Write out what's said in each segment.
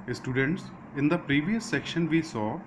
Students, in the previous section we saw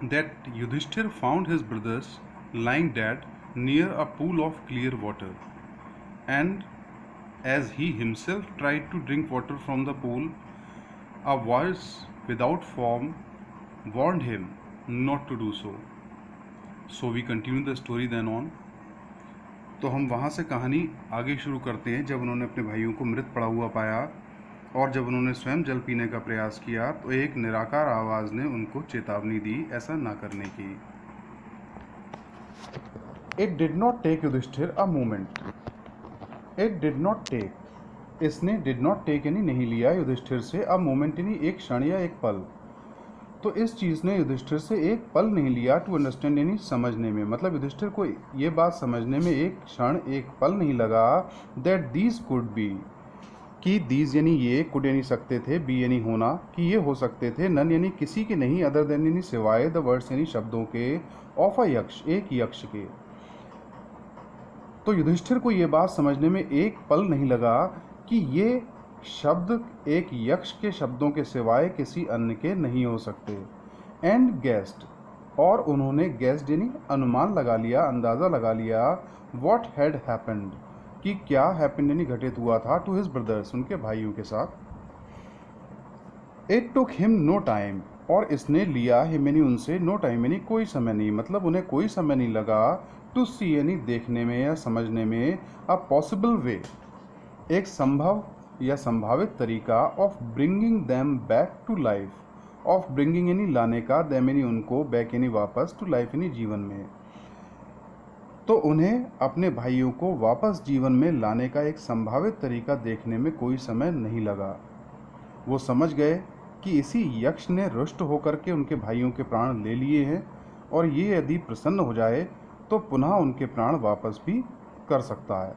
that Yudhishthir found his brothers lying dead near a pool of clear water, and as he himself tried to drink water from the pool, a voice without form warned him not to do so. So we continue the story then on. तो हम वहाँ से कहानी आगे शुरू करते हैं जब उन्होंने अपने भाइयों को मृत पड़ा हुआ पाया और जब उन्होंने स्वयं जल पीने का प्रयास किया तो एक निराकार आवाज़ ने उनको चेतावनी दी ऐसा ना करने की। It did not take Yudhishthira a moment. It did not take, इसने डिड नॉट टेक यानी नहीं लिया युधिष्ठिर से अ मोमेंट यानी एक क्षण या एक पल। तो इस चीज़ ने युधिष्ठिर से एक पल नहीं लिया टू अंडरस्टैंड यानी समझने में, मतलब युधिष्ठिर को ये बात समझने में एक क्षण एक पल नहीं लगा दैट दीज कुड बी, कि दीज यानी ये, कुड यानी सकते थे, बी यानी होना, कि ये हो सकते थे, नन यानी किसी के नहीं, अदर देन यानी सिवाय, द वर्ड्स यानी शब्दों के, ऑफ अ यक्ष एक यक्ष के। तो युधिष्ठिर को ये बात समझने में एक पल नहीं लगा कि ये शब्द एक यक्ष के शब्दों के सिवाय किसी अन्य के नहीं हो सकते। एंड गेस्ड, और उन्होंने गेस्ड यानी अनुमान लगा लिया, अंदाज़ा लगा लिया, वॉट हैड हैपेंड, कि क्या हैपेंड यानी घटित हुआ था, टू हिज ब्रदर्स उनके भाइयों के साथ। It took him no time, और इसने लिया हिम यानी उनसे, नो टाइम यानी कोई समय नहीं, मतलब उन्हें कोई समय नहीं लगा, टू सी यानी देखने में या समझने में, अ पॉसिबल वे एक संभव या संभावित तरीका, of bringing them back to life, of bringing यानी लाने का, दैम यानी उनको, बैक यानी वापस, टू लाइफ यानी जीवन में। तो उन्हें अपने भाइयों को वापस जीवन में लाने का एक संभावित तरीका देखने में कोई समय नहीं लगा। वो समझ गए कि इसी यक्ष ने रुष्ट होकर के उनके भाइयों के प्राण ले लिए हैं और ये यदि प्रसन्न हो जाए तो पुनः उनके प्राण वापस भी कर सकता है।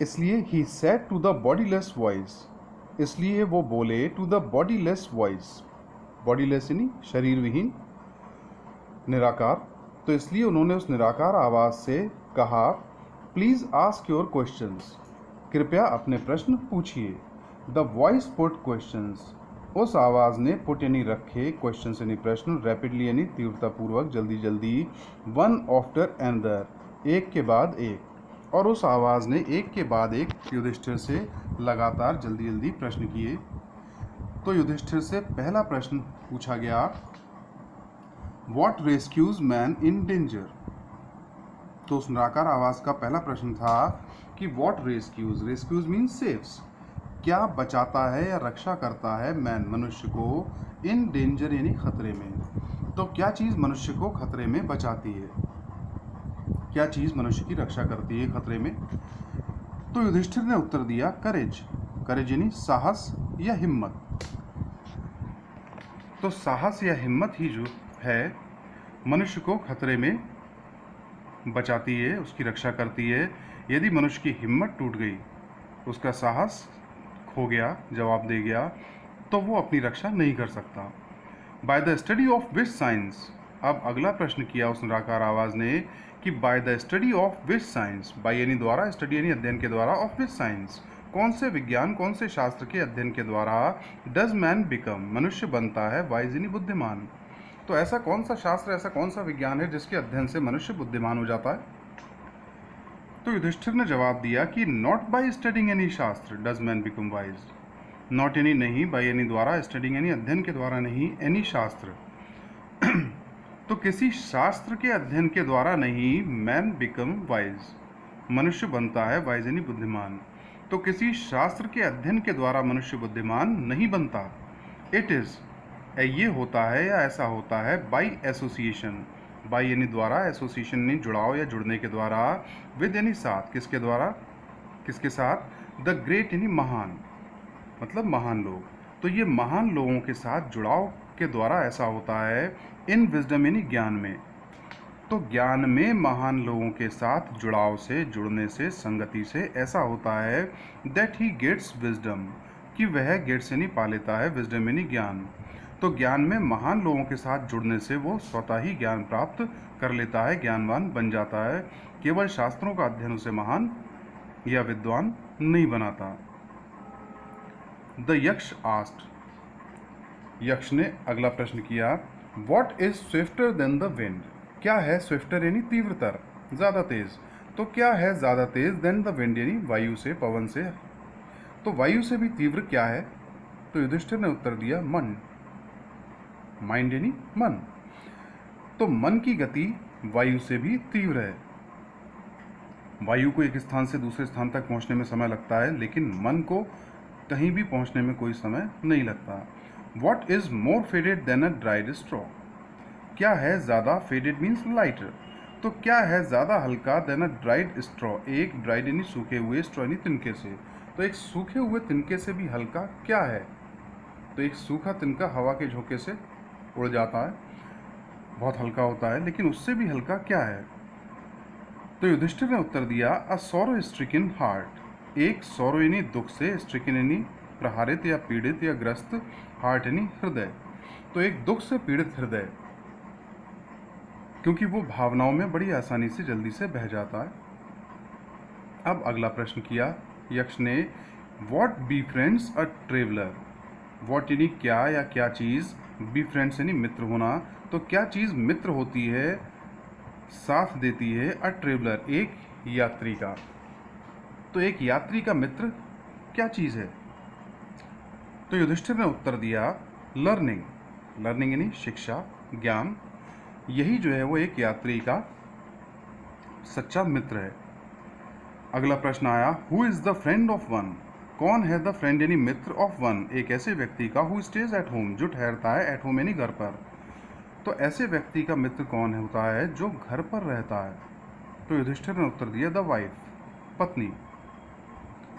इसलिए he said to the bodiless voice, इसलिए वो बोले to the bodiless voice, bodiless यानी शरीर विहीन, निराकार। तो इसलिए उन्होंने उस निराकार आवाज़ से कहा, प्लीज़ आस्क योर क्वेश्चंस, कृपया अपने प्रश्न पूछिए। द वॉइस पुट क्वेश्चंस, उस आवाज़ ने पुट यानी रखे, क्वेश्चंस यानी प्रश्न, रैपिडली यानी तीव्रतापूर्वक, जल्दी जल्दी, वन आफ्टर एनदर एक के बाद एक, और उस आवाज़ ने एक के बाद एक युधिष्ठिर से लगातार जल्दी जल्दी प्रश्न किए। तो युधिष्ठिर से पहला प्रश्न पूछा गया, what rescues man in danger. तो उस निराकार आवाज़ का पहला प्रश्न था कि what rescues, rescues means saves, क्या बचाता है या रक्षा करता है मैन मनुष्य को, इन डेंजर यानी खतरे में। तो क्या चीज़ मनुष्य को खतरे में बचाती है, क्या चीज़ मनुष्य की रक्षा करती है खतरे में। तो युधिष्ठिर ने उत्तर दिया, करेज, करेज यानी साहस या हिम्मत। तो साहस या हिम्मत ही जो है मनुष्य को खतरे में बचाती है, उसकी रक्षा करती है। यदि मनुष्य की हिम्मत टूट गई, उसका साहस खो गया, जवाब दे गया, तो वो अपनी रक्षा नहीं कर सकता। By the study of which science, अब अगला प्रश्न किया उस निराकार आवाज़ ने कि by the study of which science, by यानी द्वारा, स्टडी यानी अध्ययन के द्वारा, ऑफ विच साइंस कौन से विज्ञान, कौन से शास्त्र के अध्ययन के द्वारा, डज मैन बिकम मनुष्य बनता है, वाइज यानी बुद्धिमान। तो ऐसा कौन सा शास्त्र, ऐसा कौन सा विज्ञान है जिसके अध्ययन से मनुष्य बुद्धिमान हो जाता है। तो युधिष्ठिर ने जवाब दिया कि नॉट बाय स्टडिंग एनी शास्त्र does man become wise, not यानी नहीं, बाय यानी द्वारा, स्टडिंग यानी अध्ययन के द्वारा नहीं, एनी शास्त्र तो किसी शास्त्र के अध्ययन के द्वारा नहीं, मैन बिकम वाइज मनुष्य बनता है, वाइज यानी बुद्धिमान। तो किसी शास्त्र के अध्ययन के द्वारा मनुष्य बुद्धिमान नहीं बनता। इट इज़, ये होता है या ऐसा होता है, बाई एसोसिएशन, बाई यानी द्वारा, एसोसिएशन यानी जुड़ाव या जुड़ने के द्वारा, विद यानी साथ, किसके द्वारा, किसके साथ, द ग्रेट यानी महान, मतलब महान लोग। तो ये महान लोगों के साथ जुड़ाव के द्वारा ऐसा होता है, इन विजडम यानी ज्ञान में। तो ज्ञान में महान लोगों के साथ जुड़ाव से, जुड़ने से, संगति से ऐसा होता है, दैट ही गेट्स विजडम, कि वह गेट्स यानी पा लेता है, विजडम यानी ज्ञान। तो ज्ञान में महान लोगों के साथ जुड़ने से वो स्वतः ही ज्ञान प्राप्त कर लेता है, ज्ञानवान बन जाता है। केवल शास्त्रों का अध्ययन उसे महान या विद्वान नहीं बनाता। द यक्ष आस्क्ड, यक्ष ने अगला प्रश्न किया, what is swifter than the wind, क्या है स्विफ्टर यानी तीव्रतर, ज़्यादा तेज, तो क्या है ज़्यादा तेज देन द विंड यानी वायु से, पवन से, तो वायु से भी तीव्र क्या है, तो युधिष्ठिर ने उत्तर दिया मन, माइंड यानी मन, तो मन की गति वायु से भी तीव्र है। वायु को एक स्थान से दूसरे स्थान तक पहुंचने में समय लगता है, लेकिन मन को कहीं भी पहुंचने में कोई समय नहीं लगता। What is more faded than a dried straw, क्या है ज़्यादा, फेडेड मीन्स लाइटर, तो क्या है ज़्यादा हल्का देन अ ड्राइड स्ट्रॉ, एक ड्राइड यानी सूखे हुए, स्ट्रॉ यानी तिनके से, तो एक सूखे हुए तिनके से भी हल्का क्या है, तो एक सूखा तिनका हवा के झोंके से उड़ जाता है, बहुत हल्का होता है, लेकिन उससे भी हल्का क्या है, तो युधिष्ठिर ने उत्तर दिया, अ सॉरो स्ट्रिकन हार्ट, एक सॉरो यानी दुख से, स्ट्रिकन यानी प्रहारित या पीड़ित या ग्रस्त, हार्ट यानी हृदय, तो एक दुख से पीड़ित हृदय, क्योंकि वो भावनाओं में बड़ी आसानी से जल्दी से बह जाता है। अब अगला प्रश्न किया यक्ष ने, what be friends a traveller, what यानी क्या या क्या चीज़, बी फ्रेंड्स यानी मित्र होना, तो क्या चीज़ मित्र होती है, साथ देती है, अ ट्रेवलर एक यात्री का, तो एक यात्री का मित्र क्या चीज़ है, तो युधिष्ठिर ने उत्तर दिया, लर्निंग, लर्निंग यानी शिक्षा, ज्ञान, यही जो है वो एक यात्री का सच्चा मित्र है। अगला प्रश्न आया, who is the friend of one, कौन है द फ्रेंड यानी मित्र ऑफ वन, एक ऐसे व्यक्ति का, हु स्टेज एट होम, जो ठहरता है, एट होम यानी घर पर, तो ऐसे व्यक्ति का मित्र कौन होता है जो घर पर रहता है, तो युधिष्ठिर ने उत्तर दिया, द वाइफ, पत्नी,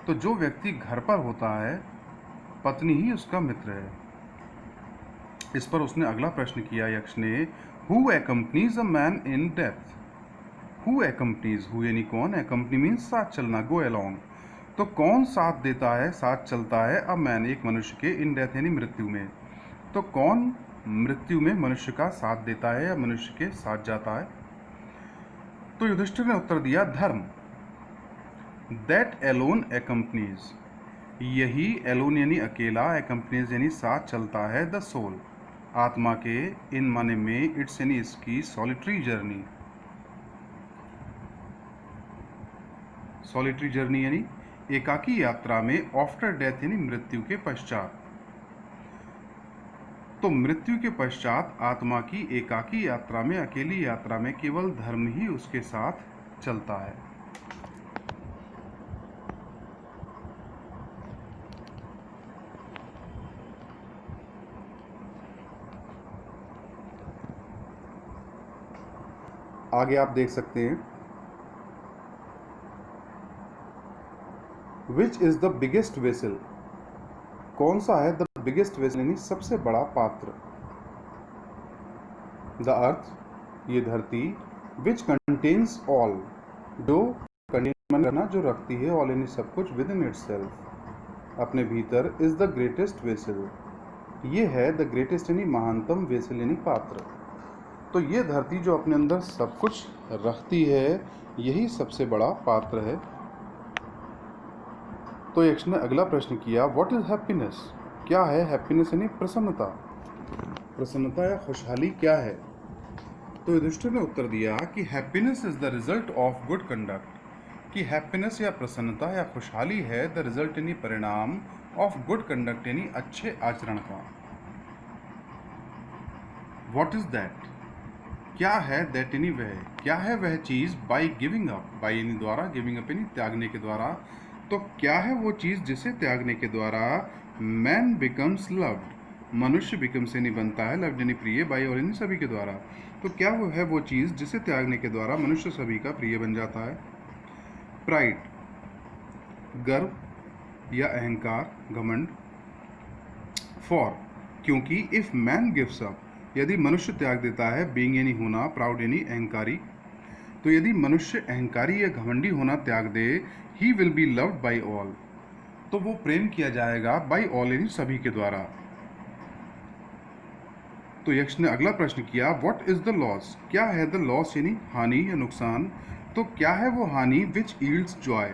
तो जो व्यक्ति घर पर होता है पत्नी ही उसका मित्र है। इस पर उसने अगला प्रश्न किया यक्ष ने, who accompanies a man in death, who accompanies, who यानी कौन, एक्कम्पनी मीन्स साथ चलना, गो अलोंग, तो कौन साथ देता है, साथ चलता है, अ मैन एक मनुष्य के, इन डेथ यानी मृत्यु में, तो कौन मृत्यु में मनुष्य का साथ देता है या मनुष्य के साथ जाता है, तो युधिष्ठिर ने उत्तर दिया, धर्म, दैट एलोन एक्कम्पनीज, यही एलोन यानी अकेला, एक्कम्पनीज यानी साथ चलता है, द सोल, आत्मा के, इन माने में, इट्स यानी इसकी, सॉलिटरी जर्नी, सॉलिटरी जर्नी यानी एकाकी यात्रा में, आफ्टर डेथ यानी मृत्यु के पश्चात, तो मृत्यु के पश्चात आत्मा की एकाकी यात्रा में, अकेली यात्रा में केवल धर्म ही उसके साथ चलता है। आगे आप देख सकते हैं, which is the biggest vessel, कौन सा है द बिगेस्ट वेसल यानी सबसे बड़ा पात्र, द अर्थ, ये धरती, विच कंटेन्स ऑल, जो कंटेन करना, जो रखती है, ऑल यानी सब कुछ, विद इन इटसेल्फ, अपने भीतर, इज द ग्रेटेस्ट वेसल, ये है द ग्रेटेस्ट यानी महानतम, वेसल यानी पात्र, तो ये धरती जो अपने अंदर सब कुछ रखती है, यही सबसे बड़ा पात्र है। तो यक्ष ने अगला प्रश्न किया, व्हाट इज हैप्पीनेस, क्या है हैप्पीनेस यानी प्रसन्नता, प्रसन्नता या खुशहाली क्या है, तो युधिष्ठिर ने उत्तर दिया कि happiness is the result of good conduct, कि हैप्पीनेस या प्रसन्नता या खुशहाली है द रिजल्ट यानी परिणाम, ऑफ गुड कंडक्ट यानी अच्छे आचरण का। व्हाट इज दैट, क्या है, दैट यानी वह, क्या है वह चीज़, बाई गिविंग अप, बाई यानी द्वारा, गिविंग अप यानी त्यागने के द्वारा, तो क्या है वो चीज़ जिसे त्यागने के द्वारा मैन बिकम्स लव्ड, मनुष्य बिकम्स यानी बनता है, लव्ड यानी प्रिय, बाई और यानी सभी के द्वारा, तो क्या वो है वो चीज़ जिसे त्यागने के द्वारा मनुष्य सभी का प्रिय बन जाता है। प्राइड, गर्व या अहंकार, घमंड, फॉर, क्योंकि, इफ मैन गिव्स अप, यदि मनुष्य त्याग देता है, बीइंग यानी होना, प्राउड यानी अहंकारी, तो यदि मनुष्य अहंकारी या घमंडी होना त्याग दे, he will be loved by all, तो वो प्रेम किया जाएगा बाई ऑल यानी सभी के द्वारा। तो यक्ष ने अगला प्रश्न किया, व्हाट इज द लॉस, क्या है द लॉस यानी हानि या नुकसान, तो क्या है वो हानि, विच ईल्ड्स जॉय,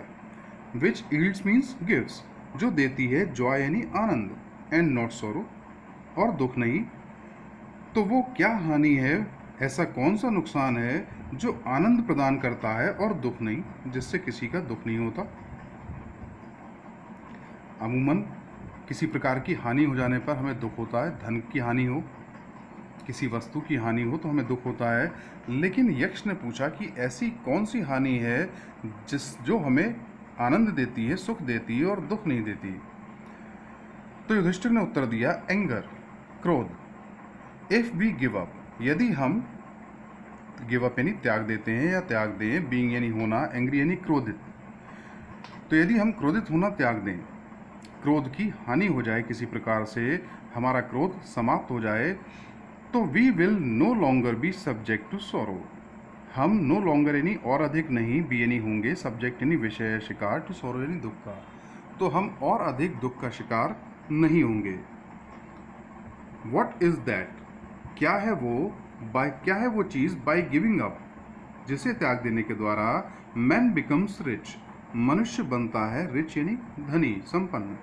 विच ईल्ड्स मीन्स गिव्स, जो देती है जॉय यानी आनंद, एंड नॉट सॉरो, और दुख नहीं। तो वो क्या हानि है, ऐसा कौन सा नुकसान है जो आनंद प्रदान करता है और दुख नहीं, जिससे किसी का दुख नहीं होता। अमूमन किसी प्रकार की हानि हो जाने पर हमें दुख होता है, धन की हानि हो, किसी वस्तु की हानि हो तो हमें दुख होता है। लेकिन यक्ष ने पूछा कि ऐसी कौन सी हानि है जो हमें आनंद देती है, सुख देती है और दुख नहीं देती। तो युधिष्ठिर ने उत्तर दिया, एंगर, क्रोध। इफ वी गिव अप, यदि हम गिव अप यानी त्याग देते हैं या त्याग दें, बीइंग यानी होना, एंग्री यानी क्रोधित। तो यदि हम क्रोधित होना त्याग दें, क्रोध की हानि हो जाए, किसी प्रकार से हमारा क्रोध समाप्त हो जाए, तो we will no longer be subject to sorrow. हम नो लॉन्गर यानी और अधिक नहीं, बी यानी होंगे, सब्जेक्ट यानी विषय शिकार, टू सॉरो यानी दुख का, तो हम और अधिक दुख का शिकार नहीं होंगे। वॉट इज दैट, क्या है वो चीज़, बाय गिविंग अप, जिसे त्याग देने के द्वारा मैन बिकम्स रिच, मनुष्य बनता है रिच यानी धनी, संपन्न।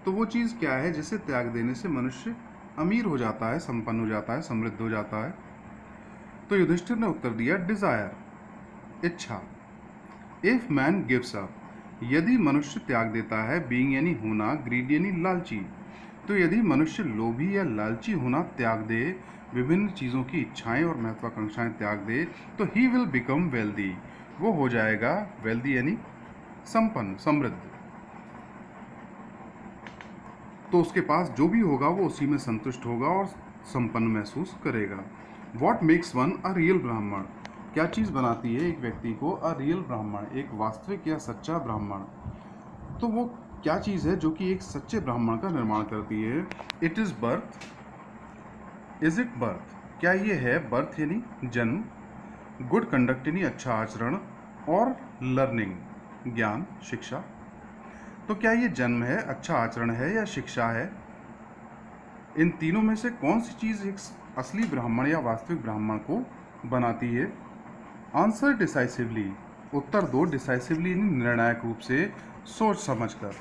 तो वो चीज़ क्या है जिसे त्याग देने से मनुष्य अमीर हो जाता है, संपन्न हो जाता है, समृद्ध हो जाता है। तो युधिष्ठिर ने उत्तर दिया, डिजायर, इच्छा। इफ मैन गिव्स अप, यदि मनुष्य त्याग देता है, बीइंग यानी होना, ग्रीड यानी लालची। तो यदि मनुष्य लोभी या लालची होना त्याग दे, विभिन्न चीज़ों की इच्छाएं और महत्वाकांक्षाएं त्याग दे, तो ही विल बिकम वेल्दी, वो हो जाएगा वेल्दी यानी संपन्न, समृद्ध। तो उसके पास जो भी होगा वो उसी में संतुष्ट होगा और संपन्न महसूस करेगा। What makes one a real ब्राह्मण, क्या चीज़ बनाती है एक व्यक्ति को अ रियल ब्राह्मण, एक वास्तविक या सच्चा ब्राह्मण। तो वो क्या चीज़ है जो कि एक सच्चे ब्राह्मण का निर्माण करती है। It is birth, is it birth, क्या ये है बर्थ यानी जन्म, गुड कंडक्ट यानी अच्छा आचरण, और लर्निंग ज्ञान, शिक्षा। तो क्या ये जन्म है, अच्छा आचरण है या शिक्षा है, इन तीनों में से कौन सी चीज़ एक असली ब्राह्मण या वास्तविक ब्राह्मण को बनाती है। आंसर डिसाइसिवली, उत्तर दो डिसाइसिवली निर्णायक रूप से, सोच समझकर।